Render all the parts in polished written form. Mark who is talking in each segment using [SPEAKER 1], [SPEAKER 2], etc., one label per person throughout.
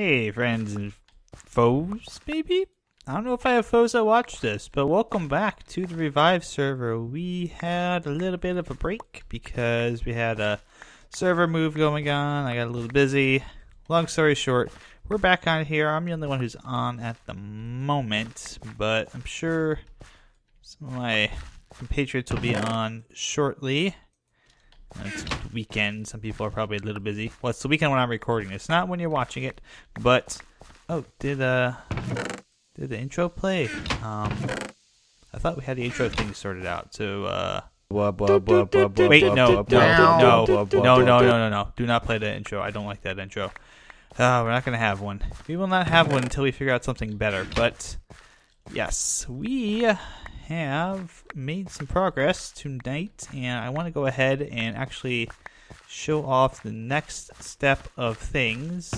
[SPEAKER 1] Hey, friends and foes, maybe? I don't know if I have foes that watch this, but welcome back to the Revive server. We had a little bit of a break because we had a server move going on. I got a little busy. Long story short, we're back on here. I'm the only one who's on at the moment, but I'm sure some of my compatriots will be on shortly. It's the weekend. Some people are probably a little busy. Well, it's the weekend when I'm recording. It's not when you're watching it. But did the intro play? I thought we had the intro thing sorted out. So wait, no. Do not play the intro. I don't like that intro. We're not gonna have one. We will not have one until we figure out something better. But yes, we have made some progress tonight, and I want to go ahead and actually show off the next step of things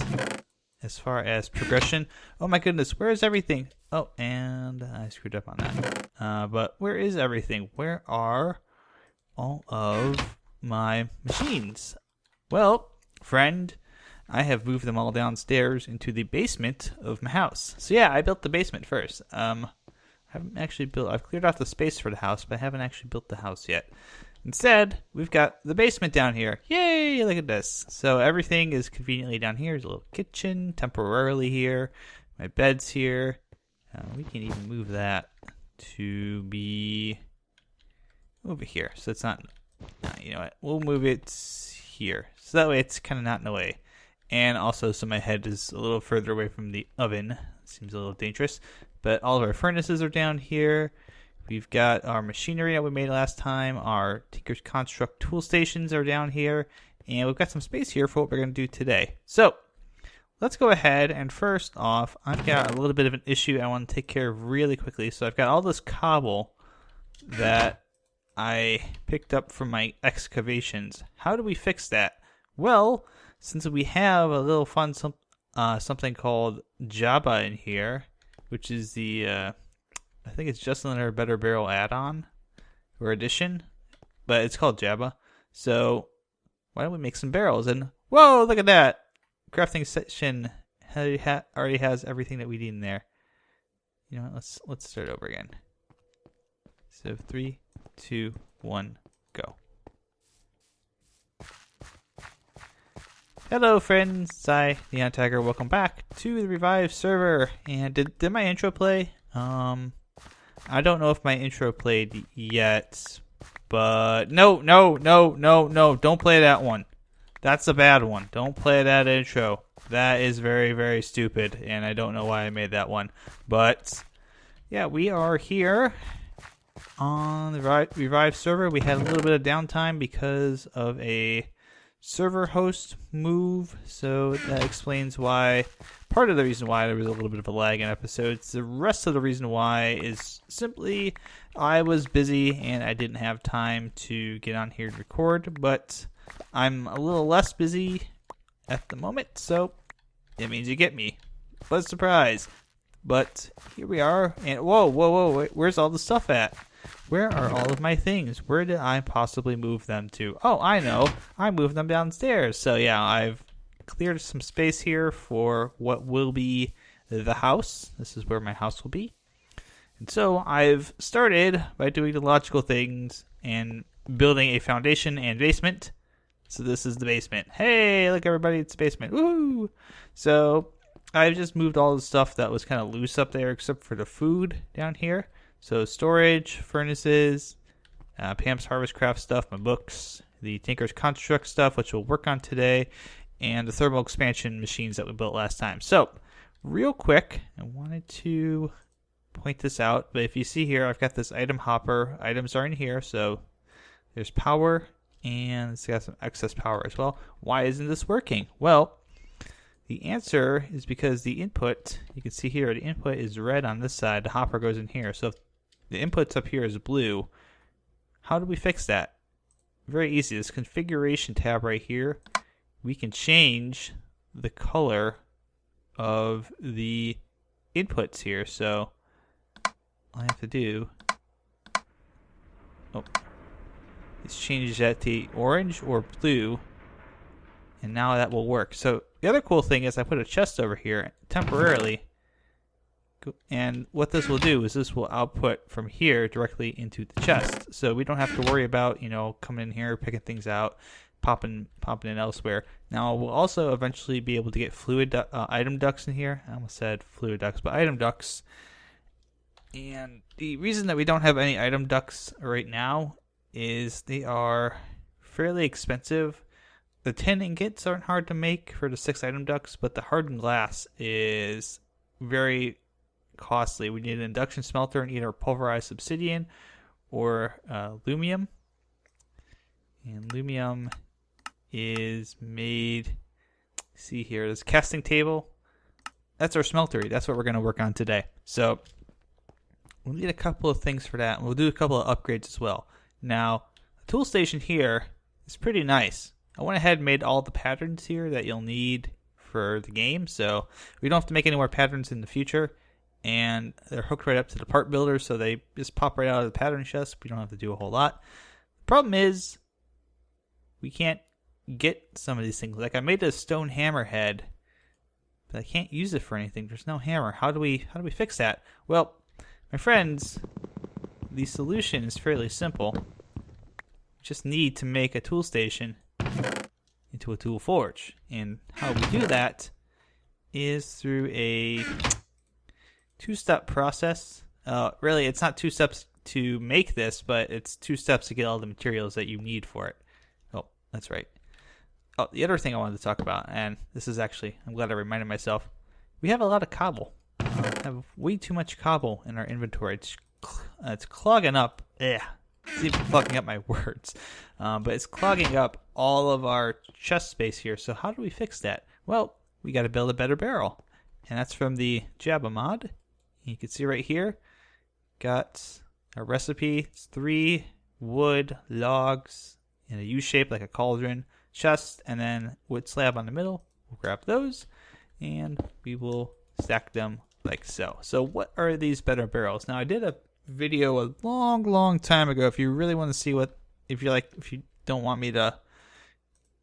[SPEAKER 1] as far as progression. Oh my goodness, where is everything? Oh, and I screwed up on that. But where is everything? Where are all of my machines? Well, friend, I have moved them all downstairs into the basement of my house. So yeah, I built the basement first. I haven't actually built. I've cleared out the space for the house, but I haven't actually built the house yet. Instead, we've got the basement down here. Yay! Look at this. So everything is conveniently down here. There's a little kitchen temporarily here. My bed's here. We can even move that to be over here. So it's not. You know what? We'll move it here. So that way it's kind of not in the way. And also, so my head is a little further away from the oven. Seems a little dangerous. But all of our furnaces are down here. We've got our machinery that we made last time. Our Tinker's Construct tool stations are down here. And we've got some space here for what we're going to do today. So, let's go ahead. And first off, I've got a little bit of an issue I want to take care of really quickly. So I've got all this cobble that I picked up from my excavations. How do we fix that? Well, since we have a little fun something called Java in here, which is the, I think it's just another Better Barrel add-on or addition, but it's called Java. So why don't we make some barrels? And whoa, look at that! Crafting section already has everything that we need in there. You know what? Let's start over again. So 3, 2, 1, go. Hello friends, NihonTiger. Welcome back to the Revive server. And did my intro play? I don't know if my intro played yet, but no, don't play that one. That's a bad one. Don't play that intro. That is very, very stupid, and I don't know why I made that one. But yeah, we are here on the Revive server. We had a little bit of downtime because of a server host move, so that explains why, part of the reason why there was a little bit of a lag in episodes. The rest of the reason why is simply I was busy and I didn't have time to get on here to record, but I'm a little less busy at the moment, so it means you get me. But surprise. But here we are, and whoa, wait, where's all the stuff at? Where are all of my things? Where did I possibly move them to? Oh, I know. I moved them downstairs. So yeah, I've cleared some space here for what will be the house. This is where my house will be. And so I've started by doing the logical things and building a foundation and basement. So this is the basement. Hey, look everybody, it's the basement. Woo! So I've just moved all the stuff that was kind of loose up there except for the food down here. So storage, furnaces, Pam's Harvestcraft stuff, my books, the Tinker's Construct stuff, which we'll work on today, and the thermal expansion machines that we built last time. So, real quick, I wanted to point this out, but if you see here, I've got this item hopper. Items are in here, so there's power, and it's got some excess power as well. Why isn't this working? Well, the answer is because the input, you can see here, the input is red on this side, the hopper goes in here. So if the input's up here is blue, how do we fix that? Very easy. This configuration tab right here, we can change the color of the inputs here. So all I have to do is change that to orange or blue, And now that will work. So the other cool thing is I put a chest over here temporarily. And what this will do is this will output from here directly into the chest. So we don't have to worry about, coming in here, picking things out, popping in elsewhere. Now we'll also eventually be able to get item ducts in here. I almost said fluid ducts, but item ducts. And the reason that we don't have any item ducts right now is they are fairly expensive. The tin ingots aren't hard to make for the 6 item ducts, but the hardened glass is very costly. We need an induction smelter and either pulverized obsidian or lumium. And lumium is made, see here, this casting table. That's our smeltery. That's what we're going to work on today. So we'll need a couple of things for that. We'll do a couple of upgrades as well. Now, the tool station here is pretty nice. I went ahead and made all the patterns here that you'll need for the game, so we don't have to make any more patterns in the future. And they're hooked right up to the part builder, so they just pop right out of the pattern chest. We don't have to do a whole lot. The problem is we can't get some of these things. Like I made a stone hammer head, but I can't use it for anything. There's no hammer. How do we fix that? Well, my friends, the solution is fairly simple. We just need to make a tool station into a tool forge. And how we do that is through a 2-step process. Really, it's not 2 steps to make this, but it's 2 steps to get all the materials that you need for it. Oh, that's right. Oh, the other thing I wanted to talk about, and this is actually, I'm glad I reminded myself, we have a lot of cobble. We have way too much cobble in our inventory. It's clogging up. It's even clogging up my words. But it's clogging up all of our chest space here. So how do we fix that? Well, we got to build a better barrel. And that's from the Jabba mod. You can see right here, got a recipe. It's 3 wood logs in a U shape like a cauldron, chest, and then wood slab on the middle. We'll grab those and we will stack them like so. So what are these better barrels? Now I did a video a long time ago. If you really want to see if you don't want me to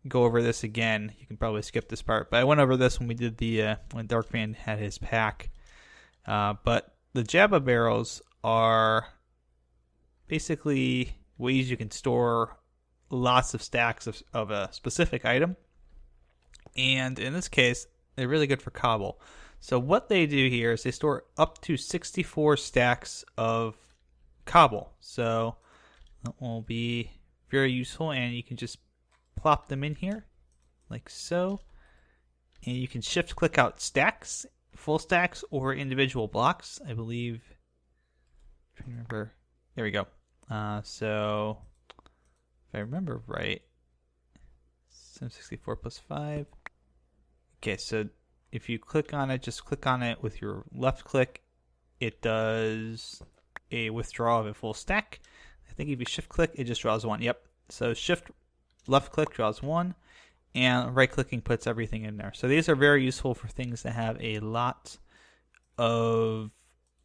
[SPEAKER 1] go over this again, you can probably skip this part. But I went over this when we did when Darkman had his pack. But the Jabba barrels are basically ways you can store lots of stacks of a specific item. And in this case, they're really good for cobble. So what they do here is they store up to 64 stacks of cobble. So that will be very useful, and you can just plop them in here like so. And you can shift click out stacks, full stacks, or individual blocks. I believe, I'm trying to remember. There we go. So if I remember right, 764 plus 5. Okay, so if you click on it, just click on it with your left click. It does a withdrawal of a full stack. I think if you shift click, it just draws 1. Yep. So shift left click draws 1, and right clicking puts everything in there. So these are very useful for things that have a lot of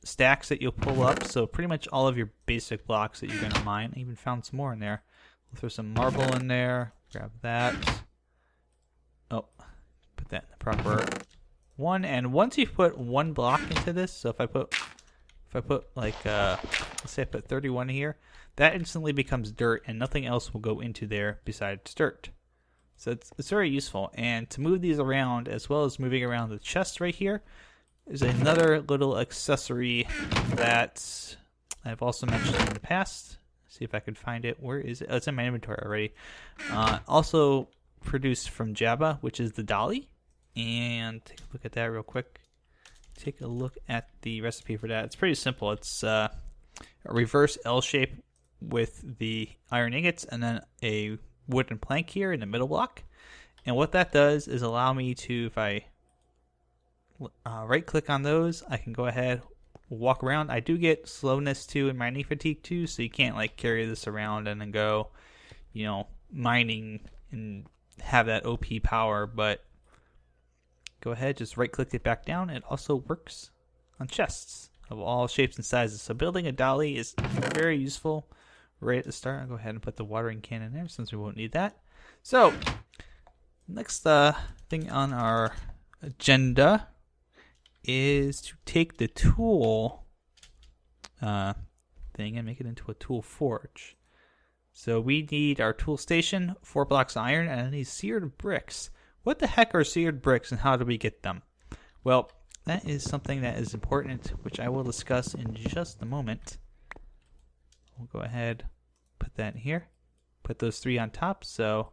[SPEAKER 1] stacks that you'll pull up. So pretty much all of your basic blocks that you're going to mine. I even found some more in there. We'll throw some marble in there. Grab that. Oh, put that in the proper one. And once you put 1 block into this, so if I put like let's say I put 31 here, that instantly becomes dirt, and nothing else will go into there besides dirt. So it's very useful. And to move these around, as well as moving around the chest right here, there's another little accessory that I've also mentioned in the past. See if I can find it. Where is it? Oh, it's in my inventory already. Also produced from Jabba, which is the dolly. And take a look at that real quick. Take a look at the recipe for that. It's pretty simple. It's a reverse L shape with the iron ingots and then a wooden plank here in the middle block. And what that does is allow me to, if I right click on those, I can go ahead, walk around. I do get slowness too and mining fatigue too, so you can't like carry this around and then go, mining and have that OP power, but go ahead, just right click it back down. It also works on chests of all shapes and sizes. So building a dolly is very useful right at the start. I'll go ahead and put the watering can in there since we won't need that. So Next thing on our agenda is to take the tool thing and make it into a tool forge. So we need our tool station, 4 blocks of iron, and I need seared bricks. What the heck are seared bricks and how do we get them? Well, that is something that is important, which I will discuss in just a moment. We'll go ahead, put that in here, put those 3 on top. So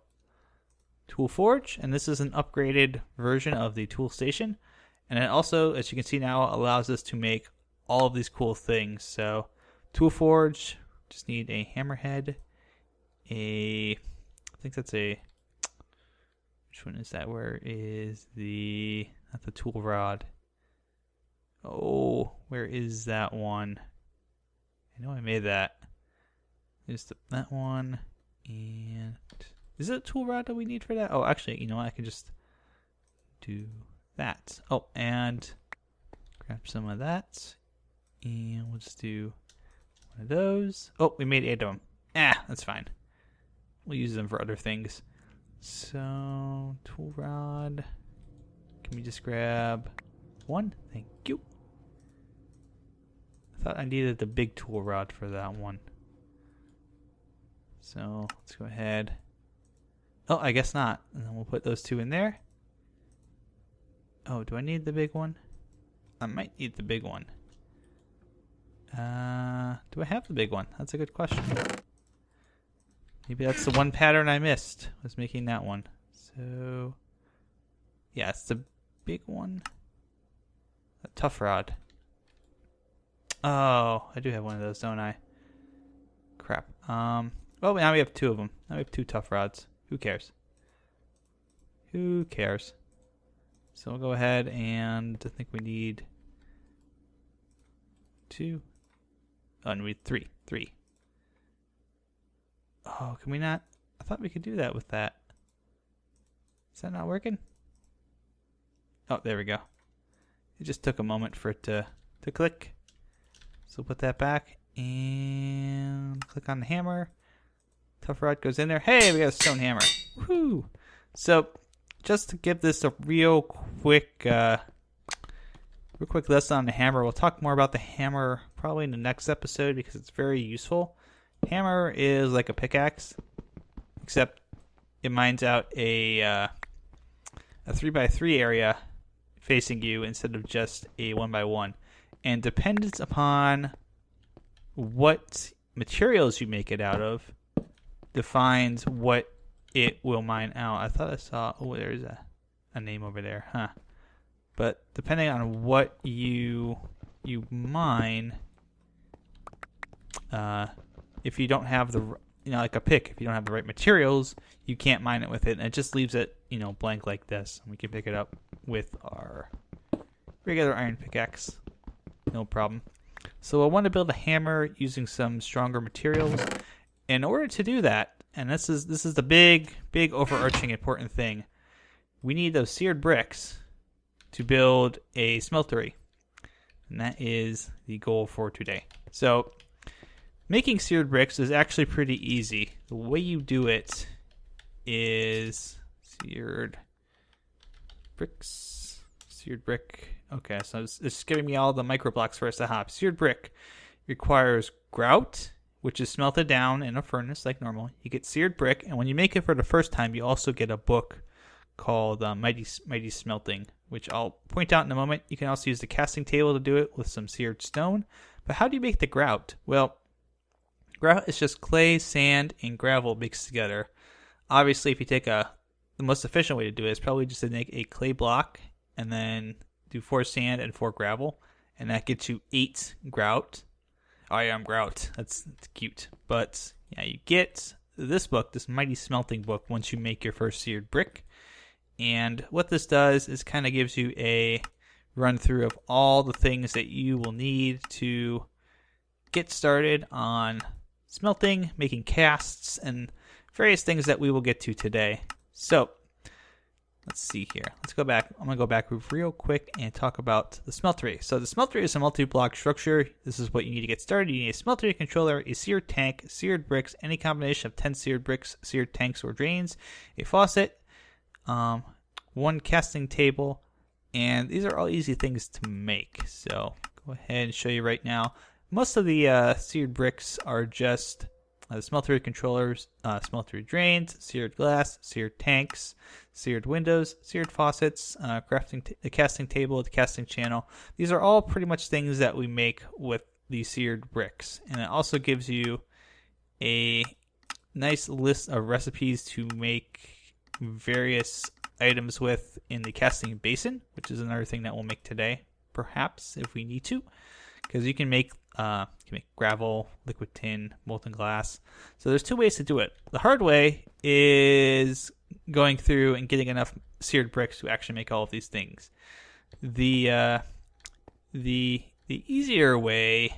[SPEAKER 1] tool forge, and this is an upgraded version of the tool station. And it also, as you can see now, allows us to make all of these cool things. So tool forge, just need a hammerhead, I think that's a, which one is that? Where is the, not the tool rod. Oh, where is that one? I know I made that. There's that one. And is it a tool rod that we need for that? Oh, actually, you know what? I can just do that. Oh, and grab some of that. And we'll just do one of those. Oh, we made 8 of them. That's fine. We'll use them for other things. So, tool rod. Can we just grab 1? Thank you. I thought I needed the big tool rod for that one. So, let's go ahead. Oh, I guess not. And then we'll put those 2 in there. Oh, do I need the big one? I might need the big one. Do I have the big one? That's a good question. Maybe that's the one pattern I missed, was making that one. So, yeah, it's the big one. A tough rod. Oh, I do have one of those, don't I? Crap. Well, now we have 2 of them. Now we have 2 tough rods. Who cares? Who cares? So we'll go ahead and I think we need 2. Oh, and we need 3. 3. Oh, can we not? I thought we could do that with that. Is that not working? Oh, there we go. It just took a moment for it to click. So put that back and click on the hammer. Tough rod goes in there. Hey, we got a stone hammer. Woohoo! So just to give this a real quick lesson on the hammer. We'll talk more about the hammer probably in the next episode because it's very useful. Hammer is like a pickaxe, except it mines out a 3x3 area facing you instead of just a 1x1. And dependent upon what materials you make it out of defines what it will mine out. I thought I saw, oh, there's a name over there, huh? But depending on what you mine, if you don't have the, like a pick, if you don't have the right materials, you can't mine it with it, and it just leaves it, blank like this. And we can pick it up with our regular iron pickaxe, no problem. So I want to build a hammer using some stronger materials. In order to do that, and this is the big overarching important thing, we need those seared bricks to build a smeltery, and that is the goal for today. So making seared bricks is actually pretty easy. The way you do it is seared brick. Okay, so it's giving me all the micro blocks for us to hop. Seared brick requires grout, which is smelted down in a furnace like normal. You get seared brick, and when you make it for the first time, you also get a book called Mighty Smelting, which I'll point out in a moment. You can also use the casting table to do it with some seared stone. But how do you make the grout? Well, grout is just clay, sand, and gravel mixed together. Obviously, if you take the most efficient way to do it is probably just to make a clay block and then do 4 sand and 4 gravel, and that gets you 8 grout. I am grout. That's cute. But yeah, you get this book, this Mighty Smelting book, once you make your first seared brick. And what this does is kind of gives you a run through of all the things that you will need to get started on smelting, making casts, and various things that we will get to today. So let's see here. Let's go back. I'm going to go back real quick and talk about the smeltery. So the smeltery is a multi-block structure. This is what you need to get started. You need a smeltery controller, a seared tank, seared bricks, any combination of 10 seared bricks, seared tanks, or drains, a faucet, one casting table, and these are all easy things to make. So go ahead and show you right now. Most of the seared bricks are just smeltery controllers, smeltery drains, seared glass, seared tanks, seared windows, seared faucets, the casting table, the casting channel. These are all pretty much things that we make with the seared bricks. And it also gives you a nice list of recipes to make various items with in the casting basin, which is another thing that we'll make today, perhaps, if we need to. Because you can make gravel, liquid tin, molten glass. So there's two ways to do it. The hard way is going through and getting enough seared bricks to actually make all of these things. The easier way.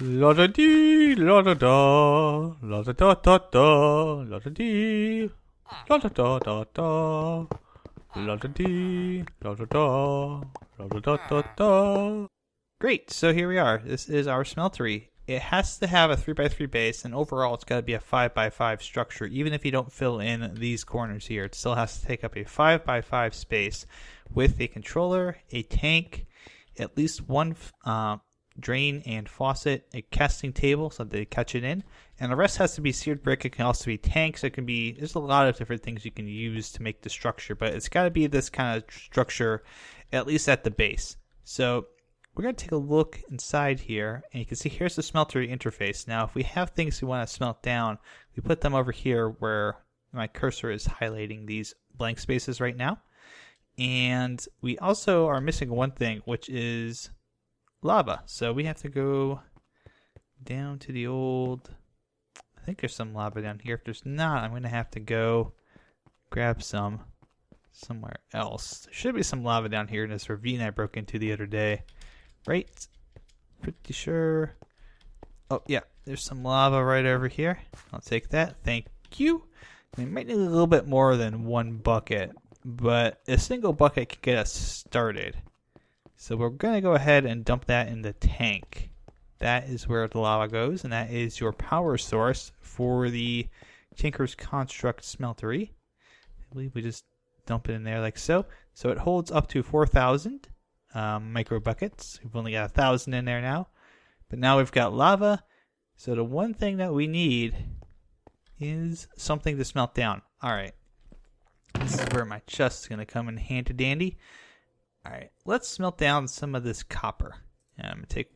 [SPEAKER 1] La da dee, la da da, la da da da da, la da dee, la da da da da, la da dee, la da da, la da da da da. Great, so here we are. This is our smeltery. It has to have a 3x3 base, and overall it's got to be a 5x5 structure. Even if you don't fill in these corners here, it still has to take up a 5x5 space with a controller, a tank, at least one drain and faucet, a casting table so they catch it in, and the rest has to be seared brick. It can also be tanks. It can be, there's a lot of different things you can use to make the structure, but it's got to be this kind of structure, at least at the base. So we're going to take a look inside here, and you can see here's the smeltery interface. Now, if we have things we want to smelt down, we put them over here where my cursor is highlighting these blank spaces right now. And we also are missing one thing, which is lava. So we have to go down to the old, I think there's some lava down here. If there's not, I'm going to have to go grab some somewhere else. There should be some lava down here in this ravine I broke into the other day. Right, pretty sure. Oh yeah, there's some lava right over here. I'll take that, thank you. We might need a little bit more than one bucket, but a single bucket can get us started. So we're gonna go ahead and dump that in the tank. That is where the lava goes, and that is your power source for the Tinker's Construct Smeltery. I believe we just dump it in there like so. So it holds up to 4,000. Micro buckets. We've only got 1,000 in there now, but now we've got lava. So the one thing that we need is something to smelt down. All right, this is where my chest is going to come in handy dandy. All right, let's smelt down some of this copper. I'm going to take,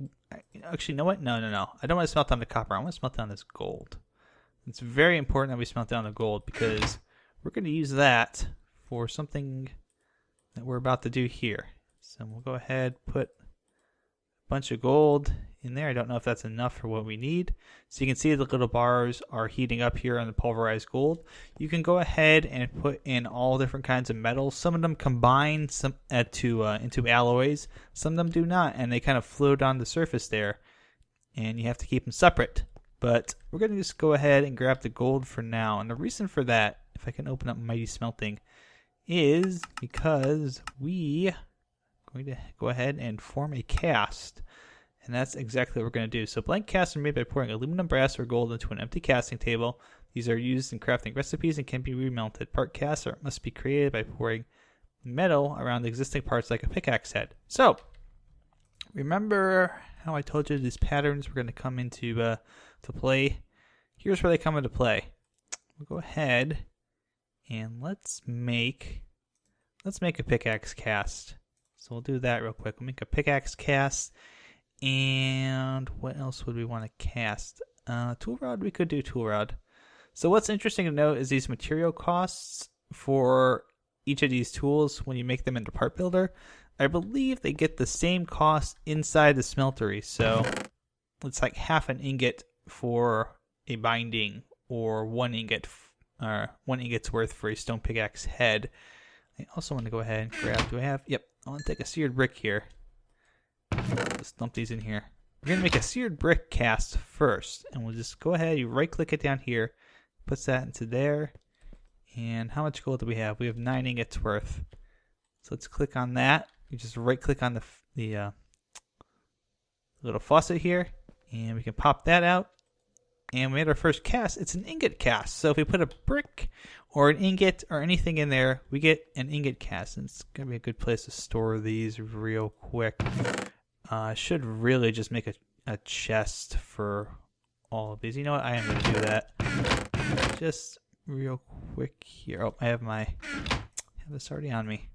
[SPEAKER 1] actually, you know what? No. I don't want to smelt down the copper. I want to smelt down this gold. It's very important that we smelt down the gold because we're going to use that for something that we're about to do here. So we'll go ahead, put a bunch of gold in there. I don't know if that's enough for what we need. So you can see the little bars are heating up here on the pulverized gold. You can go ahead and put in all different kinds of metals. Some of them combine into alloys. Some of them do not, and they kind of float on the surface there. And you have to keep them separate. But we're going to just go ahead and grab the gold for now. And the reason for that, if I can open up Mighty Smelting, is because we going to go ahead and form a cast, and that's exactly what we're going to do. So blank casts are made by pouring aluminum, brass, or gold into an empty casting table. These are used in crafting recipes and can be remelted. Part casts must be created by pouring metal around the existing parts like a pickaxe head. So remember how I told you these patterns were going to come into to play? Here's where they come into play. We'll go ahead and let's make a pickaxe cast. So we'll do that real quick. We'll make a pickaxe cast. And what else would we want to cast? Tool rod, we could do tool rod. So what's interesting to note is these material costs for each of these tools when you make them into part builder. I believe they get the same cost inside the smeltery. So it's like half an ingot for a binding, or 1 ingot, 1 ingot's worth for a stone pickaxe head. I also want to go ahead and grab, do I have? Yep, I want to take a seared brick here. Let's dump these in here. We're going to make a seared brick cast first. And we'll just go ahead, you right click it down here. Puts that into there. And how much gold do we have? We have 9 ingots worth. So let's click on that. You just right click on the little faucet here. And we can pop that out. and we made our first cast. It's an ingot cast. So if we put a brick or an ingot or anything in there, we get an ingot cast. And it's going to be a good place to store these real quick. I should really just make a chest for all of these. You know what? I am going to do that. Just real quick here. Oh, I have this already on me.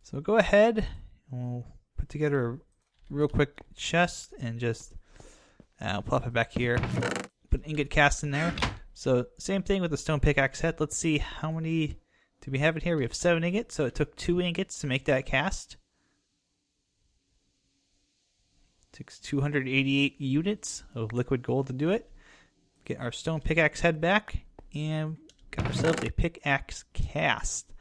[SPEAKER 1] So go ahead and we'll put together a real quick chest and just plop it back here. Put an ingot cast in there. So same thing with the stone pickaxe head. Let's see how many do we have in here. We have 7 ingots, so it took 2 ingots to make that cast. It took 288 units of liquid gold to do it. Get our stone pickaxe head back and got ourselves a pickaxe cast.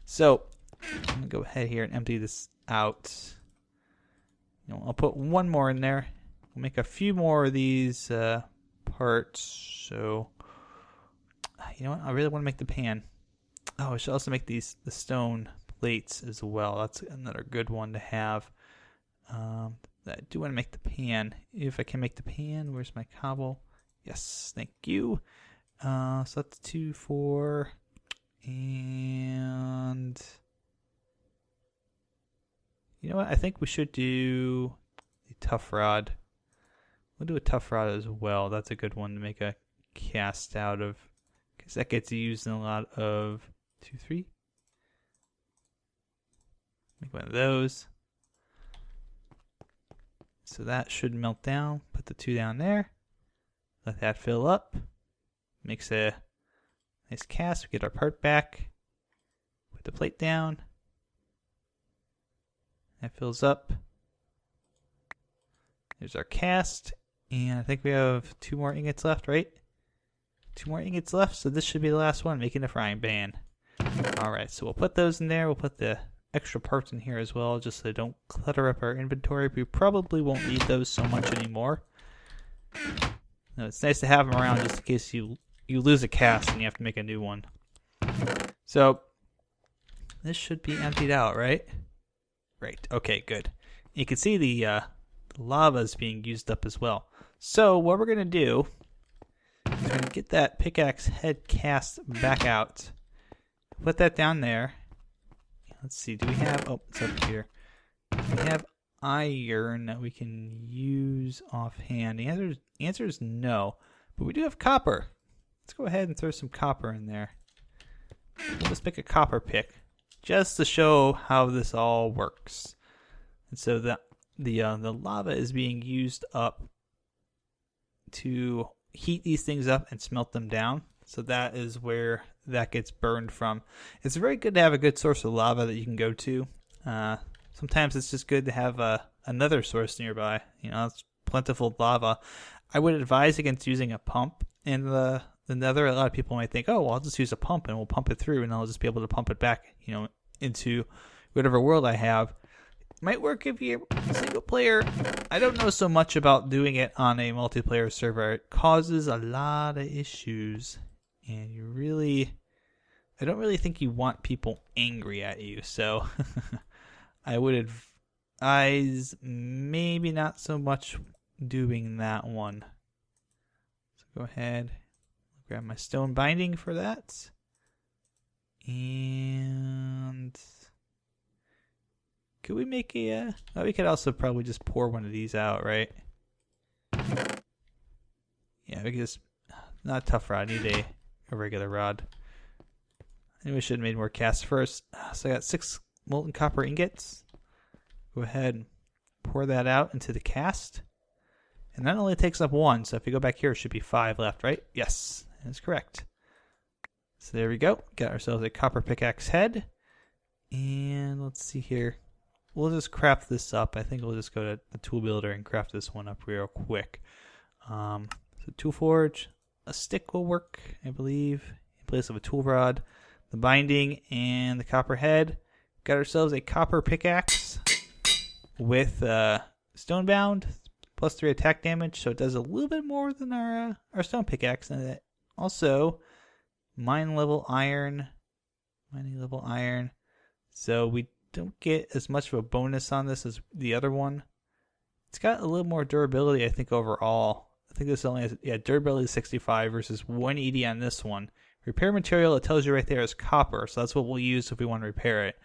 [SPEAKER 1] So I'm gonna go ahead here and empty this out. I'll put one more in there. We'll make a few more of these parts. So you know what? I really want to make the pan. Oh, I should also make the stone plates as well. That's another good one to have. I do want to make the pan. If I can make the pan, where's my cobble? Yes, thank you. So that's 2, 4, and you know what? I think we should do a tough rod. We'll do a tough rod as well. That's a good one to make a cast out of, because that gets used in a lot of 2, 3. Make one of those. So that should melt down. Put the 2 down there. Let that fill up. Makes a nice cast. We get our part back. Put the plate down. That fills up. There's our cast. And I think we have 2 more ingots left, right? 2 more ingots left. So this should be the last one, making the frying pan. Alright, so we'll put those in there. We'll put the extra parts in here as well, just so they don't clutter up our inventory. We probably won't need those so much anymore. No, it's nice to have them around just in case you lose a cast and you have to make a new one. So this should be emptied out, right? Right. Okay, good. You can see the lava is being used up as well. So what we're gonna do is we're gonna get that pickaxe head cast back out. Put that down there. Let's see. Do we have? Oh, it's up here. Do we have iron that we can use offhand? The answer is no. But we do have copper. Let's go ahead and throw some copper in there. We'll just pick a copper pick, just to show how this all works. And so the lava is being used up to heat these things up and smelt them down. So that is where that gets burned from. It's very good to have a good source of lava that you can go to. Sometimes it's just good to have another source nearby. It's plentiful lava. I would advise against using a pump in the nether. A lot of people might think, oh, well, I'll just use a pump and we'll pump it through and I'll just be able to pump it back, into whatever world I have. It might work if you're single player. I don't know so much about doing it on a multiplayer server. It causes a lot of issues. And I don't really think you want people angry at you. So I would advise maybe not so much doing that one. So go ahead, grab my stone binding for that. And could we make we could also probably just pour one of these out, right? Yeah, we could just, not a tough rod, I need a regular rod. I think we should have made more casts first. So I got 6 molten copper ingots. Go ahead and pour that out into the cast. And that only takes up 1, so if you go back here, it should be 5 left, right? Yes, that's correct. So there we go. Got ourselves a copper pickaxe head. And let's see here. We'll just craft this up. I think we'll just go to the tool builder and craft this one up real quick. So tool forge. A stick will work, I believe, in place of a tool rod. The binding and the copper head. Got ourselves a copper pickaxe with stonebound, plus 3 attack damage, so it does a little bit more than our stone pickaxe. And it also mining level iron. So we don't get as much of a bonus on this as the other one. It's got a little more durability, I think, overall I think this only has, durability 65 versus 180 on this one. Repair material, it tells you right there, is copper, so that's what we'll use if we want to repair it.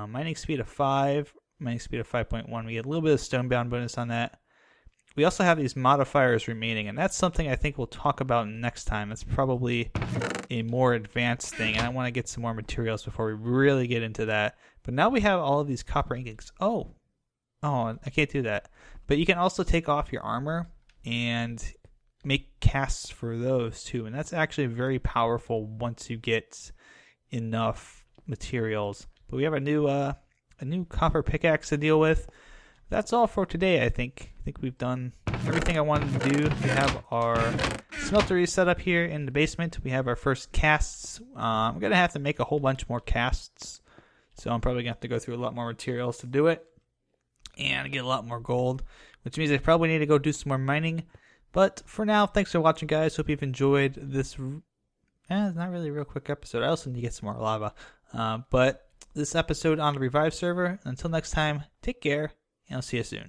[SPEAKER 1] Mining speed of 5, mining speed of 5.1. We get a little bit of stonebound bonus on that. We also have these modifiers remaining, and that's something I think we'll talk about next time. It's probably a more advanced thing, and I want to get some more materials before we really get into that. But now we have all of these copper ingots. Oh, I can't do that. But you can also take off your armor and make casts for those too, and that's actually very powerful once you get enough materials. But we have a new copper pickaxe to deal with. That's all for today. I think we've done everything I wanted to do. We have our smelteries set up here in the basement. We have our first casts. I'm gonna have to make a whole bunch more casts, so I'm probably gonna have to go through a lot more materials to do it and get a lot more gold, which means I probably need to go do some more mining. But for now, thanks for watching, guys. Hope you've enjoyed this. It's not really a real quick episode. I also need to get some more lava. But this episode on the Revive server. Until next time, take care, and I'll see you soon.